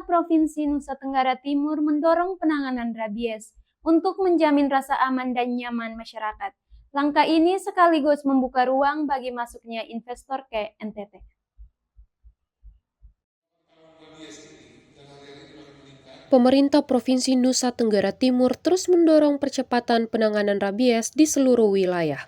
Pemerintah Provinsi Nusa Tenggara Timur mendorong penanganan rabies untuk menjamin rasa aman dan nyaman masyarakat. Langkah ini sekaligus membuka ruang bagi masuknya investor ke NTT. Pemerintah Provinsi Nusa Tenggara Timur terus mendorong percepatan penanganan rabies di seluruh wilayah.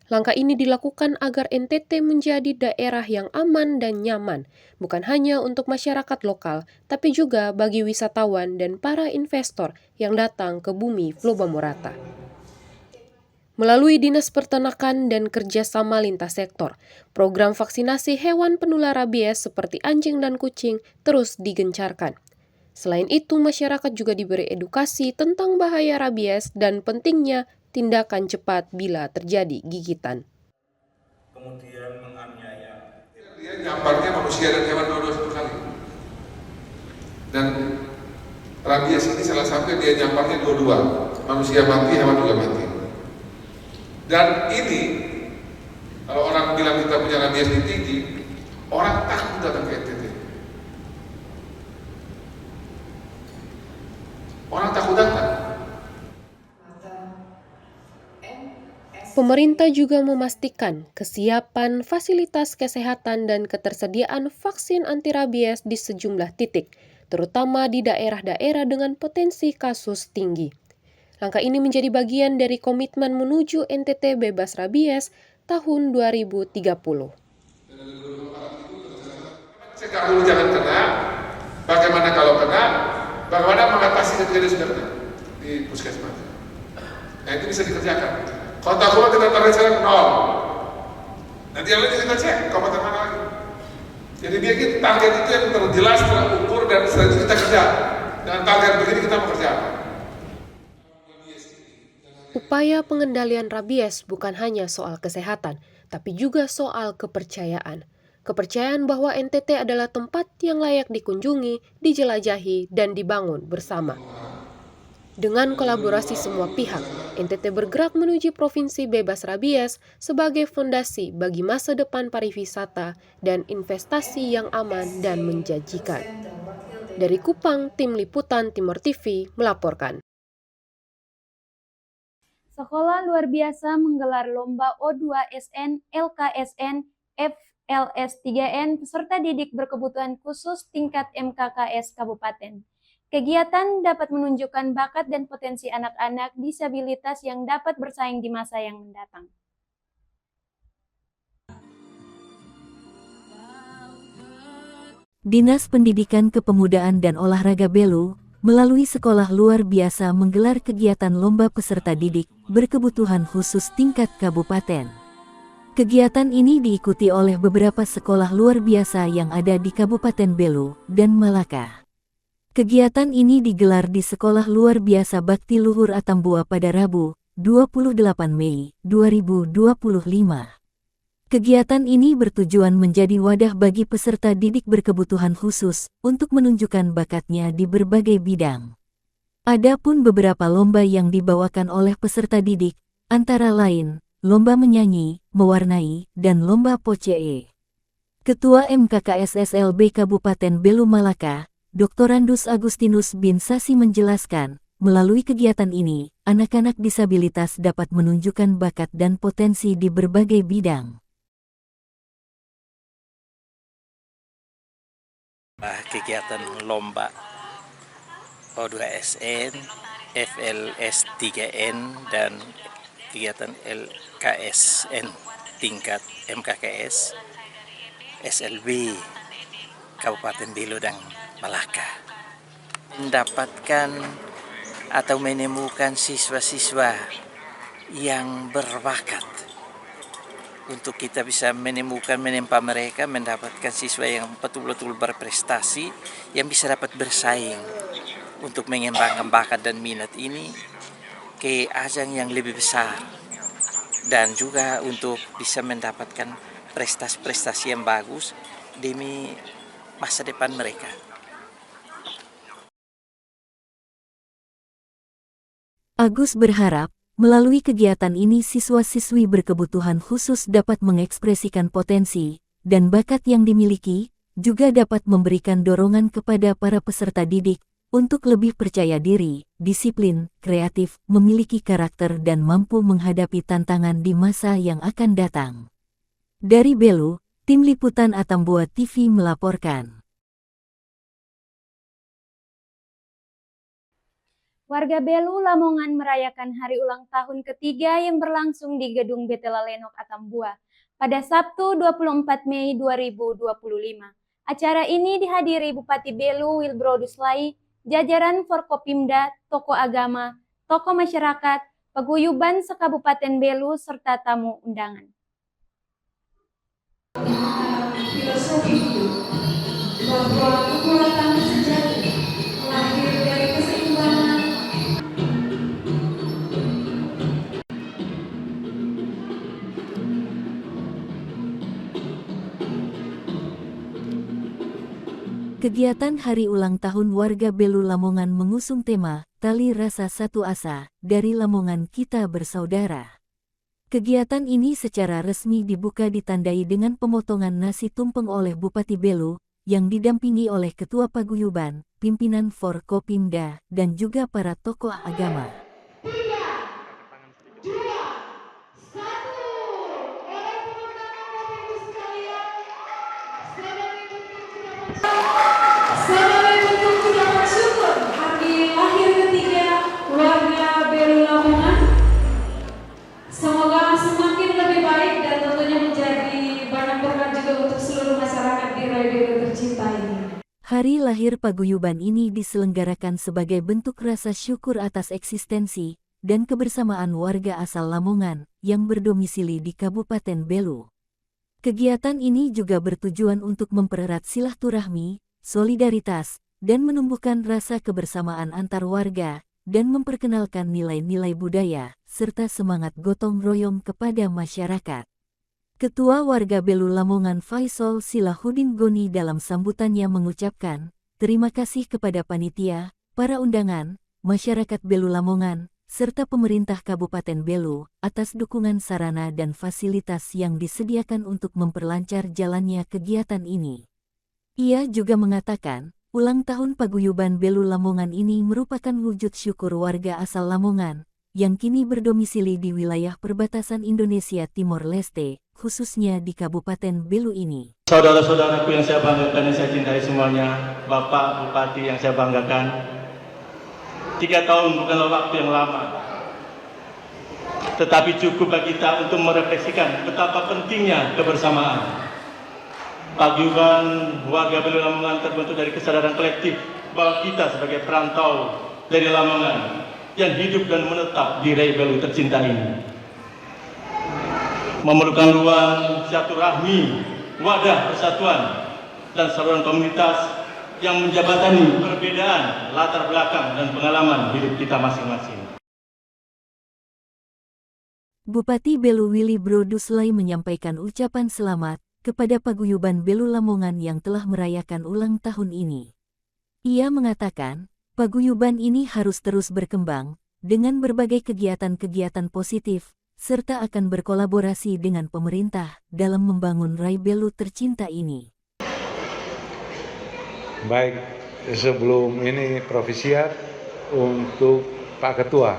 Langkah ini dilakukan agar NTT menjadi daerah yang aman dan nyaman, bukan hanya untuk masyarakat lokal, tapi juga bagi wisatawan dan para investor yang datang ke bumi Floba Morata. Melalui Dinas Peternakan dan kerjasama lintas sektor, program vaksinasi hewan penular rabies seperti anjing dan kucing terus digencarkan. Selain itu, masyarakat juga diberi edukasi tentang bahaya rabies dan pentingnya tindakan cepat bila terjadi gigitan. Kemudian menganiaya. Dia nyamparnya manusia dan hewan dua-dua satu kali. Dan rabies ini salah satu dia nyamparnya dua-dua. Manusia mati, hewan juga mati. Dan ini, kalau orang bilang kita punya rabies tinggi, orang takut datang ke NTT. Orang takut datang. Pemerintah juga memastikan kesiapan fasilitas kesehatan dan ketersediaan vaksin anti rabies di sejumlah titik, terutama di daerah-daerah dengan potensi kasus tinggi. Langkah ini menjadi bagian dari komitmen menuju NTT bebas rabies tahun 2030. Cegah dulu jangan kena, bagaimana kalau kena, bagaimana mengatasi ketika dia sudah kena di puskesmas. Nah itu bisa dikerjakan. Kota Tua kita tarik sekarang 0. Nanti yang lain kita cek kabupaten mana lagi. Jadi dia target itu yang terjelas, terukur dan selanjutnya kita kerja. Dengan target begini kita mau kerja apa? Upaya pengendalian rabies bukan hanya soal kesehatan, tapi juga soal kepercayaan. Kepercayaan bahwa NTT adalah tempat yang layak dikunjungi, dijelajahi, dan dibangun bersama. Dengan kolaborasi semua pihak, NTT bergerak menuju provinsi bebas rabies sebagai fondasi bagi masa depan pariwisata dan investasi yang aman dan menjanjikan. Dari Kupang, Tim Liputan Timur TV melaporkan. Sekolah luar biasa menggelar lomba O2SN, LKSN, FLS3N peserta didik berkebutuhan khusus tingkat MKKS Kabupaten. Kegiatan dapat menunjukkan bakat dan potensi anak-anak disabilitas yang dapat bersaing di masa yang mendatang. Dinas Pendidikan Kepemudaan dan Olahraga Belu, melalui sekolah luar biasa menggelar kegiatan lomba peserta didik berkebutuhan khusus tingkat kabupaten. Kegiatan ini diikuti oleh beberapa sekolah luar biasa yang ada di Kabupaten Belu dan Malaka. Kegiatan ini digelar di Sekolah Luar Biasa Bakti Luhur Atambua pada Rabu, 28 Mei 2025. Kegiatan ini bertujuan menjadi wadah bagi peserta didik berkebutuhan khusus untuk menunjukkan bakatnya di berbagai bidang. Adapun beberapa lomba yang dibawakan oleh peserta didik, antara lain, lomba menyanyi, mewarnai, dan lomba pocee. Ketua MKKS SLB Kabupaten Belu Malaka, Dr. Randus Agustinus bin Sasi menjelaskan, melalui kegiatan ini, anak-anak disabilitas dapat menunjukkan bakat dan potensi di berbagai bidang. Kegiatan lomba O2SN, FLS3N, dan kegiatan LKSN tingkat MKKS SLB Kabupaten Belu dan Malaka. Mendapatkan atau menemukan siswa-siswa yang berbakat untuk kita bisa menempa mereka, mendapatkan siswa yang betul-betul berprestasi, yang bisa dapat bersaing untuk mengembangkan bakat dan minat ini ke ajang yang lebih besar, dan juga untuk bisa mendapatkan prestasi-prestasi yang bagus demi masa depan mereka. Agus berharap, melalui kegiatan ini siswa-siswi berkebutuhan khusus dapat mengekspresikan potensi dan bakat yang dimiliki, juga dapat memberikan dorongan kepada para peserta didik untuk lebih percaya diri, disiplin, kreatif, memiliki karakter dan mampu menghadapi tantangan di masa yang akan datang. Dari Belu, Tim Liputan Atambua TV melaporkan. Warga Belu, Lamongan merayakan hari ulang tahun ketiga yang berlangsung di Gedung Betela Lenok Atambua pada Sabtu 24 Mei 2025. Acara ini dihadiri Bupati Belu Wilbro Duslai, jajaran Forkopimda, tokoh agama, tokoh masyarakat, paguyuban sekabupaten Belu, serta tamu undangan. Filosofi hidup bahwa kekuatan sejati lahir dari keseimbangan. Kegiatan hari ulang tahun warga Belu Lamongan mengusung tema Tali Rasa Satu Asa dari Lamongan Kita Bersaudara. Kegiatan ini secara resmi dibuka ditandai dengan pemotongan nasi tumpeng oleh Bupati Belu yang didampingi oleh Ketua Paguyuban, pimpinan Forkopimda, dan juga para tokoh agama. Sebagai bentuk ucapan syukur hari lahir ketiga warga Belu Lamongan, semoga semakin lebih baik dan tentunya menjadi banyak berkat juga untuk seluruh masyarakat di Rai Belu tercinta ini. Hari lahir paguyuban ini diselenggarakan sebagai bentuk rasa syukur atas eksistensi dan kebersamaan warga asal Lamongan yang berdomisili di Kabupaten Belu. Kegiatan ini juga bertujuan untuk mempererat silaturahmi, solidaritas, dan menumbuhkan rasa kebersamaan antar warga, dan memperkenalkan nilai-nilai budaya, serta semangat gotong royong kepada masyarakat. Ketua Warga Belu Lamongan Faisal Silahudin Goni dalam sambutannya mengucapkan, terima kasih kepada panitia, para undangan, masyarakat Belu Lamongan, serta pemerintah Kabupaten Belu, atas dukungan sarana dan fasilitas yang disediakan untuk memperlancar jalannya kegiatan ini. Ia juga mengatakan, ulang tahun paguyuban Belu Lamongan ini merupakan wujud syukur warga asal Lamongan, yang kini berdomisili di wilayah perbatasan Indonesia Timor Leste, khususnya di Kabupaten Belu ini. Saudara-saudaraku yang saya banggakan dan saya cintai semuanya, Bapak Bupati yang saya banggakan, 3 tahun bukanlah waktu yang lama, tetapi cukup bagi kita untuk merefleksikan betapa pentingnya kebersamaan. Paguyuban warga Belu Lamongan terbentuk dari kesadaran kolektif bahwa kita sebagai perantau dari Lamongan yang hidup dan menetap di Rai Belu tercinta ini memerlukan ruang silaturahmi, wadah persatuan, dan saluran komunitas yang menjabatani perbedaan latar belakang dan pengalaman hidup kita masing-masing. Bupati Belu Wilbro Duslai menyampaikan ucapan selamat kepada paguyuban Belu Lamongan yang telah merayakan ulang tahun ini. Ia mengatakan, paguyuban ini harus terus berkembang dengan berbagai kegiatan-kegiatan positif, serta akan berkolaborasi dengan pemerintah dalam membangun Rai Belu tercinta ini. Baik, sebelum ini provisiat untuk Pak Ketua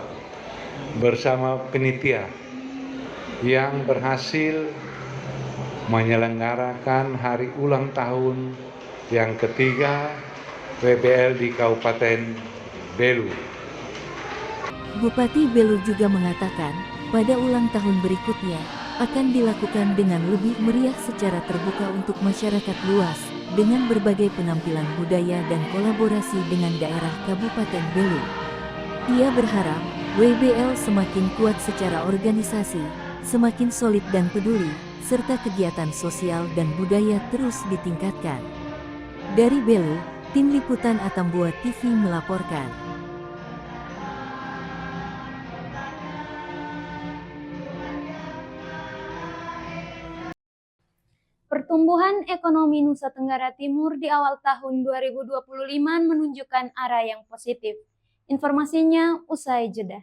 bersama penitia yang berhasil menyelenggarakan hari ulang tahun yang ketiga WBL di Kabupaten Belu. Bupati Belu juga mengatakan, pada ulang tahun berikutnya akan dilakukan dengan lebih meriah secara terbuka untuk masyarakat luas, dengan berbagai penampilan budaya dan kolaborasi dengan daerah Kabupaten Belu. Ia berharap WBL semakin kuat secara organisasi, semakin solid dan peduli, serta kegiatan sosial dan budaya terus ditingkatkan. Dari Belu, Tim Liputan Atambua TV melaporkan. Pertumbuhan ekonomi Nusa Tenggara Timur di awal tahun 2025 menunjukkan arah yang positif. Informasinya usai jeda.